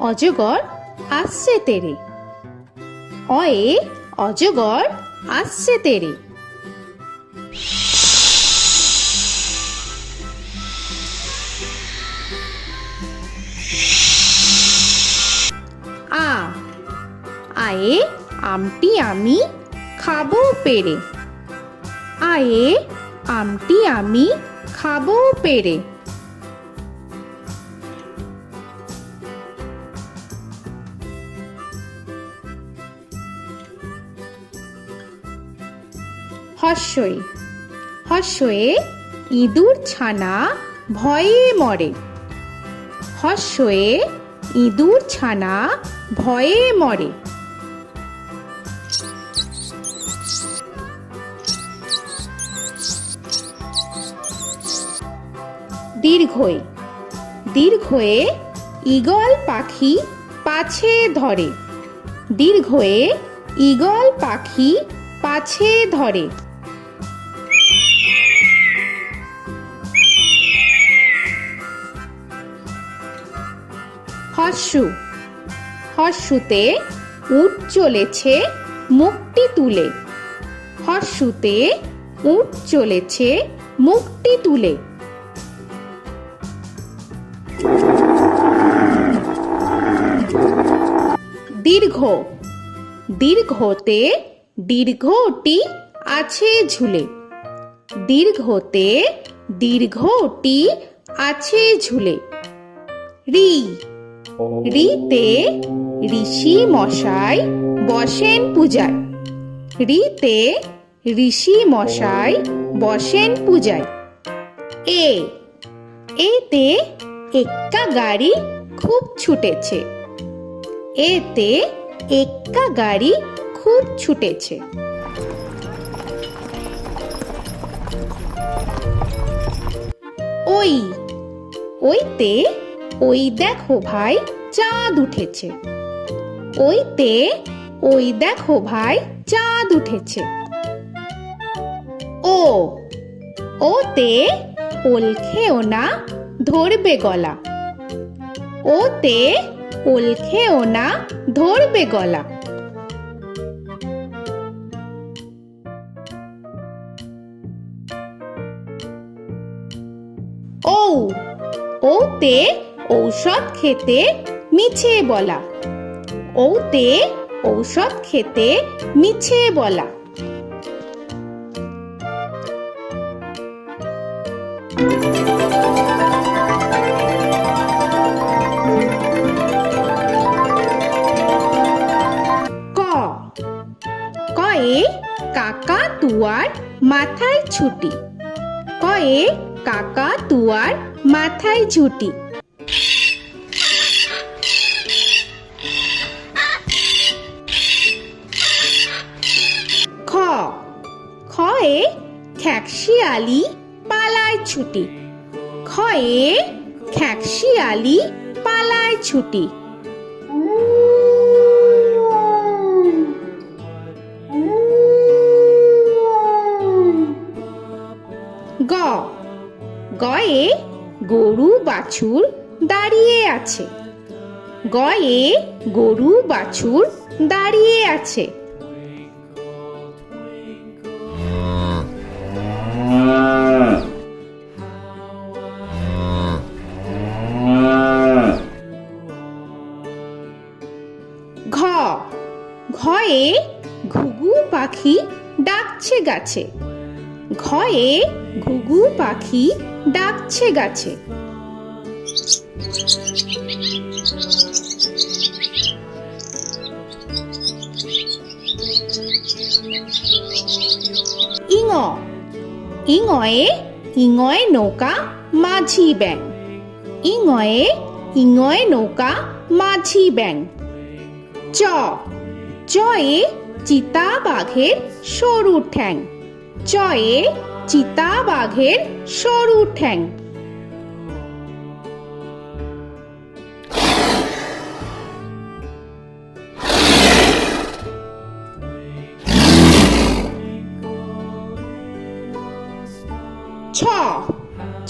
অজগর আসছে তেরে। অয়ে অজগর আসছে তেরে। আ আয়ে আমটি আমি খাবো পেরে। আয়ে আমটি আমি খাবো পেরে। হর্ষই হর্ষয়ে ইঁদুর ছানা ভয়ে মরে। হর্ষয়ে ইঁদুর ছানা ভয়ে মরে। দীর্ঘই দীর্ঘয়ে ঈগল পাখি পাছে ধরে। দীর্ঘয়ে ঈগল পাখি পাছে ধরে। হর্ষু হর্ষুতে উট চলেছে মুখটি তুলে। হর্ষুতে উট চলেছে মুখটি তুলে। দীর্ঘ দীর্ঘতে দীর্ঘটি আছে ঝুলে। দীর্ঘতে দীর্ঘটি আছে ঝুলে। রি রিতে ঋষি মশাই বসেন পূজায়। রিতে ঋষি মশাই বসেন পূজায়। এ এতে এক্কা গাড়ি খুব ছুটেছে। এতে এক্কা গাড়ি খুব ছুটেছে। ওই ওইতে ওই দেখো ভাই চাঁদ উঠেছে। ওইতে ওই দেখো ভাই চাঁদ উঠেছে। ও ওতে ওল খেও না ধরবে গলা। ওতে ওল খেও না ধরবে গলা। ঔ ওতে ঔষধ খেতে মিছে বলা। ওতে ঔষধ খেতে মিছে বলা। ক কয়ে কাকা তুয়ার মাথায় ছুটি। কয়ে কাকা তুয়ার মাথায় ঝুটি। খ খয়ে খ্যাকশিয়ালি পালায় ছুটি। খয়ে খ্যাকশিয়ালি পালায় ছুটি। গ গয়ে গরু বাছুর দাঁড়িয়ে আছে। গয়ে গরু বাছুর দাঁড়িয়ে আছে। ঘ ঘয়ে ঘুঘু পাখি ডাকছে গাছে। ঘয়ে ঘুঘু পাখি ডাকছে গাছে। ইঙ ইঙয়ে ইঙয়ে নৌকা মাঝি ব্যাং। ইঙয়ে ইঙয়ে নৌকা মাঝি ব্যাং। চ চয়ে চিতা বাঘের সরু ঠ্যাং। চয়ে চিতা বাঘের সরু ঠ্যাং। ছ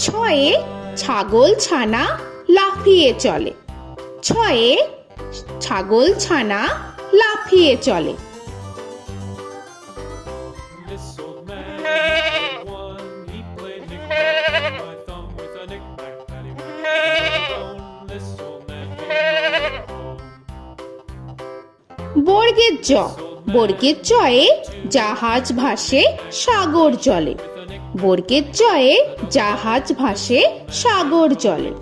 ছয়ে ছাগল ছানা লাফিয়ে চলে। ছয়ে ছাগল ছানা লাফিয়ে চলে। This old man had one. He played knick-knack on my thumb with a knick-knack, paddywhack, bone. This old man came rolling home. বর্গের জ, বর্গের জয়ে জাহাজ ভাসে সাগর জলে। বর্গের জয়ে জাহাজ ভাসে সাগর জলে।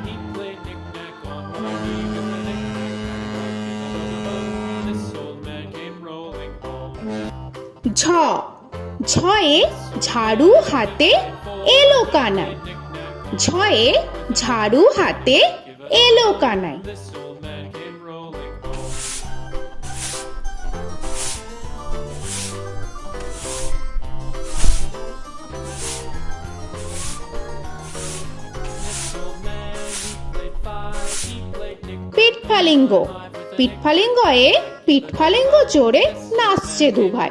He played knick-knack on my knee with a knick-knack, this old man came rolling home. ঝ, ঝয়ে ঝাড়ু হাতে এলো কানাই। ঝয়ে ঝাড়ু হাতে এলো Kanai. This old man came rolling home. This old man, he played five. He played knick-knack. পিঠফালিঙ্গ, পিঠফালিঙ্গয়ে পিঠফালিঙ্গ জোরে নাচছে দুভাই।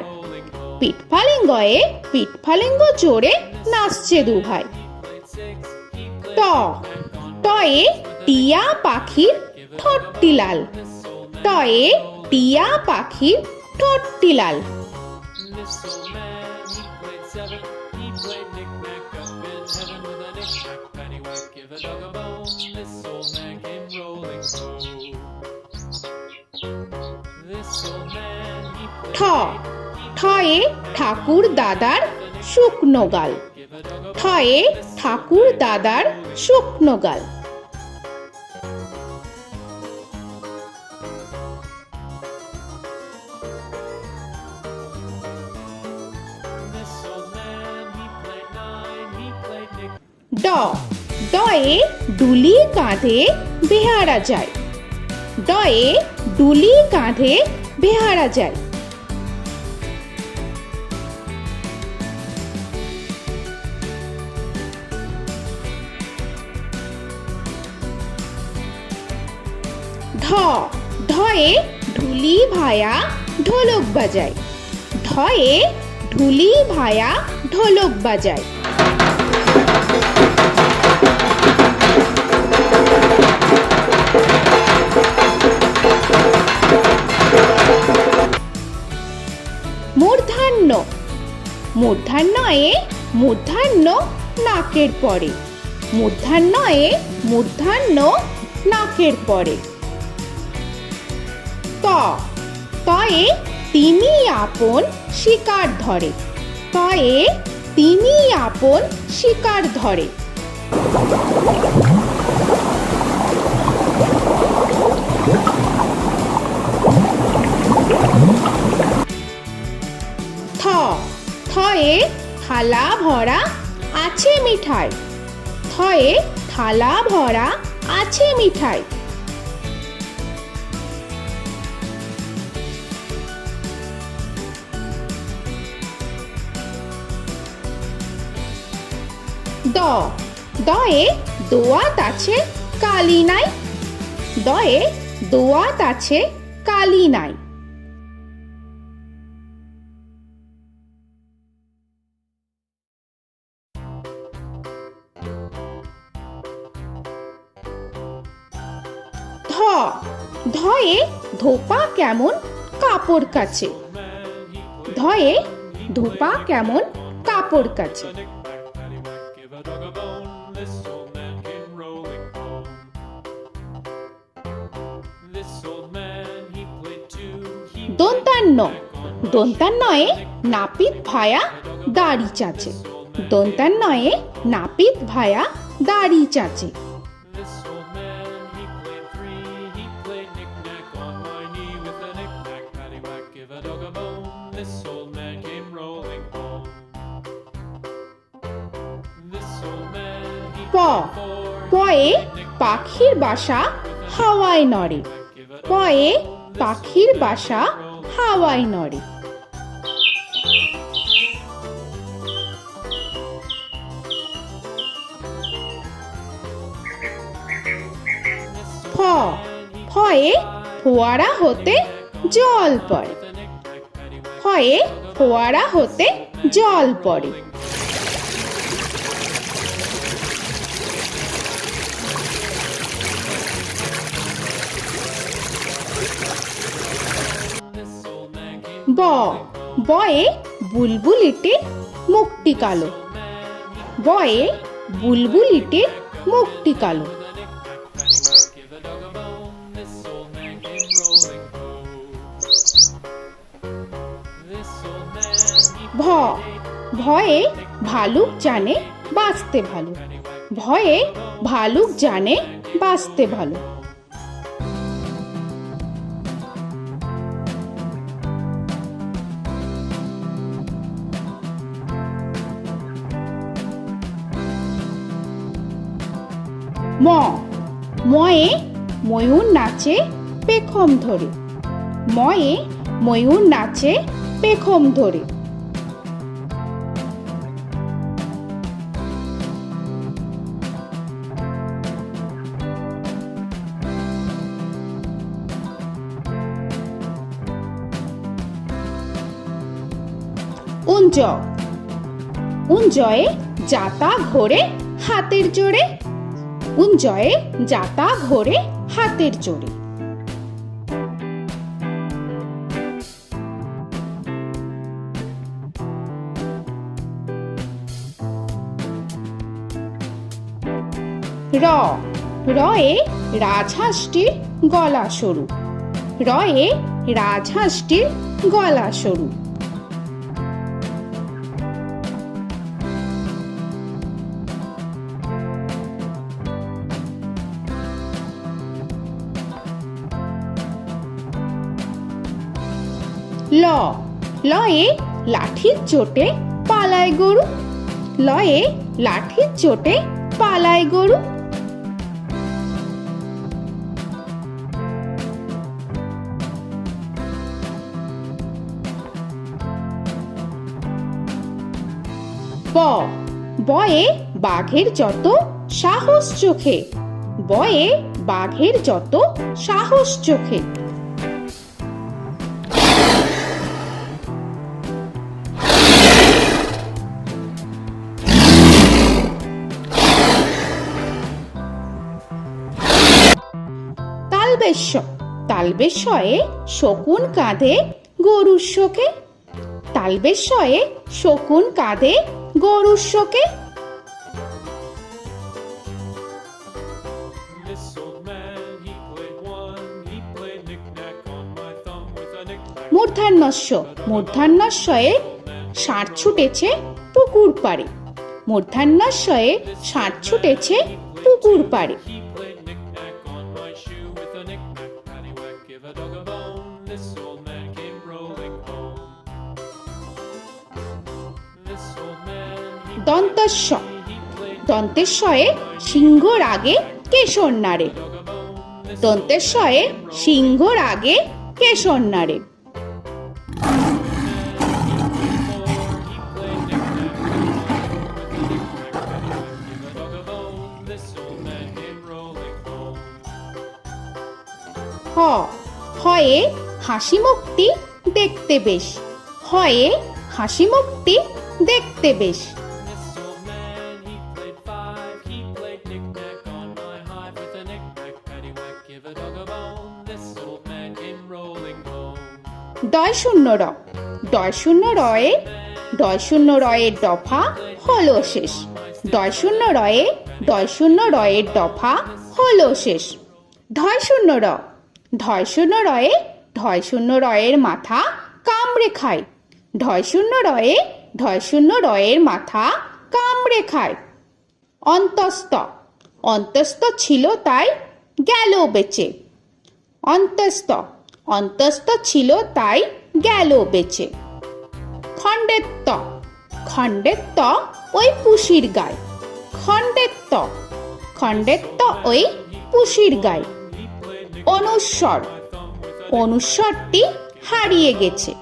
পিঠফালিঙ্গয়ে পিঠফালিঙ্গ জোরে নাচছে দুভাই। ট, টয়ে টিয়া পাখির ঠোঁটটি লাল। টয়ে টিয়া পাখির ঠোঁটটি লাল। This old man, he played seven. He played knick-knack up in heaven with a knick-knack, paddywhack, give a dog a bone. This old man came rolling home. This old man, he ঠ, played ঠয়ে ঠাকুর দাদার শুকনো গাল। give a dog a ঠয়ে ঠাকুর দাদার শুকনো গাল। This old man, he played nine. He played knick. ড, ডয়ে ডুলি কাঁধে বেহারা যায়। ডয়ে ডুলি কাঁধে বেহারা যায়। ঢ, ঢয়ে ঢুলি ভায়া ঢোলক বাজায়। ঢয়ে ঢুলি ভায়া ঢোলক বাজায়। মূর্ধন্য, মূর্ধন্যয়ে মূর্ধন্য নাকের পরে। মূর্ধন্যয়ে মূর্ধন্য নাকের পরে। ত, তয়ে তিনি আপন শিকার ধরে। তয়ে তিনি আপন শিকার ধরে। থ, থয়ে থালা ভরা আছে মিঠাই। থয়ে থালা ভরা আছে মিঠাই। দ, দয়ে দোয়াত আছে কালি নাই। দয়ে দোয়াত আছে কালি নাই। ধ, ধয়ে ধোপা কেমন কাপড় কাচে। ধয়ে ধোপা কেমন কাপড় কাচে। Knick-knack, paddywhack, give a dog a bone. This old man came rolling home. This old man, he played two. He দন্তান্ন, দন্তান্নয়ে নাপিত ভায়া দাড়ি চাচে। দন্তান্নয়ে নাপিত ভায়া দাড়ি চাচে। This old man, he played three. He played knick-knack on my knee with a knick-knack, paddywhack, give a dog a bone. This old man came rolling home. This old man, he প, played four. পয়ে পাখির বাসা হাওয়ায় নড়ে। পয়ে পাখির বাসা হাওয়ায় নড়ে। ফ, ফয়ে ফোয়ারা হতে জল পড়ে। ফয়ে ফোয়ারা হতে জল পড়ে। ব বয়ে বুলবুলিটির মুখটি কালো। বয়ে বুলবুলিটির মুখটি কালো। Give a dog a bone, this old man came rolling home. This old man, he ভ ভয়ে ভালুক জানে বাঁচতে ভালো। ভয়ে ভালুক জানে বাঁচতে ভালো। ম ময়ে ময়ূর নাচে পেখম ধরে। ময়ে ময়ূর নাচে পেখম ধরে। উঞ্জ উঞ্জয়ে যাতা ঘোরে হাতের জোরে। উঞ্জয়ে যাতা ঘোরে হাতের জোরে। র রয়ে রাজহাঁসটির গলা সরু। রয়ে রাজহাঁসটির গলা সরু। ল লয়ে লাঠির চোটে পালায় গরু। লয়ে লাঠির চোটে পালায় গরু। ব বয়ে বাঘের যত সাহস চোখে। বয়ে বাঘের যত সাহস চোখে। তালবেশ্য তালবেশ্যয়ে শকুন কাঁধে গরুর শোকে। তালবেশ্যয়ে শকুন কাঁধে গরুর শোকে। This old man, he played one, he played knick-knack on my thumb with a knick-knack. মূর্ধন্যস্য মূর্ধন্যস্বয়ে ষাঁড় ছুটেছে পুকুর পাড়ে। মূর্ধন্যস্বয়ে ষাঁড় ছুটেছে পুকুর পাড়ে। He played knick-knack on my shoe with a knick-knack, paddywhack, give a dog a bone. This old man came rolling home. This old man, he দন্তস্ব played দন্তেশ্বয়ে সিংহর আগে কেশর নাড়ে। dog a bone. This দন্তেশ্বয়ে সিংহর আগে কেশর নাড়ে। he played knick-knack on my with a knick-knack, paddywhack, give a dog a bone. This old man came rolling home. হ হয়ে হাসি মুখটি দেখতে বেশ। হয়ে হাসি মুখটি দেখতে বেশ। This old man, he played five, he played knick-knack on my hive with a knick-knack, paddywhack, give a dog a bone. This old man came rolling home. ডয় শূন্য র ডয় শূন্য রয়ে ডয় শূন্য রয়ের দফা হলো শেষ। ডয় শূন্য রয়ে ডয় শূন্য রয়ের দফা হলো শেষ। ঢয় শূন্য র ঢয় শূন্য রয়ে ঢয় শূন্য রয়ের মাথা কামড়ে খায়। ঢয় শূন্য রয়ে ঢয় শূন্য রয়ের মাথা কামড়ে খায়। অন্তস্থ অন্তস্থ ছিল তাই গেল বেঁচে। অন্তস্থ অন্তস্থ ছিল তাই গেল বেঁচে। খণ্ডেত্ব খণ্ডেত্ব ওই পুষির গায়। খণ্ডেত্ব খণ্ডেত্ব ওই পুষির গায়। অনুস্বর অনুস্বরটি হারিয়ে গেছে।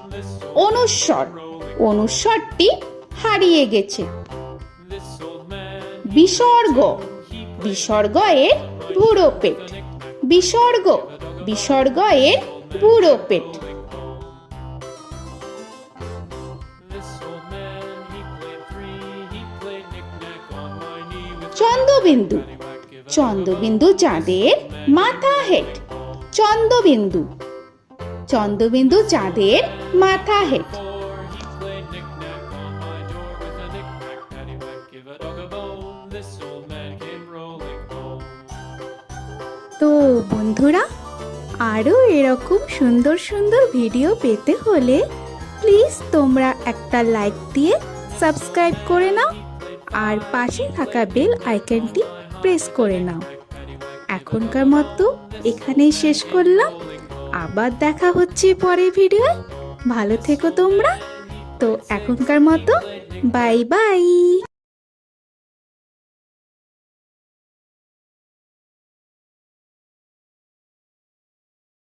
অনুস্বর অনুস্বরটি হারিয়ে গেছে। This old man, বিসর্গ বিসর্গ এর বুড়ো পেট। বিসর্গ বিসর্গ এর বুড়ো পেট। this old man, he played three, he played knick-knack on my knee with Chandrabindu paddywhack, give a Chandrabindu চাঁদের মাথা হেট। চন্দ্রবিন্দু চন্দ্রবিন্দু চাঁদের মাথা head. Before he played knick-knack on my door with a knick-knack, paddywhack, give a dog a bone. This old man came rolling home. তো বন্ধুরা, আরও এরকম সুন্দর সুন্দর ভিডিও পেতে হলে প্লিজ তোমরা একটা লাইক দিয়ে সাবস্ক্রাইব করে নাও আর পাশে থাকা বেল আইকনটি প্রেস করে নাও। এখনকার মতো এখানেই শেষ করলাম, আবার দেখা হচ্ছে পরের ভিডিও। ভালো থেকো তোমরা। তো এখনকার মতো বাই বাই।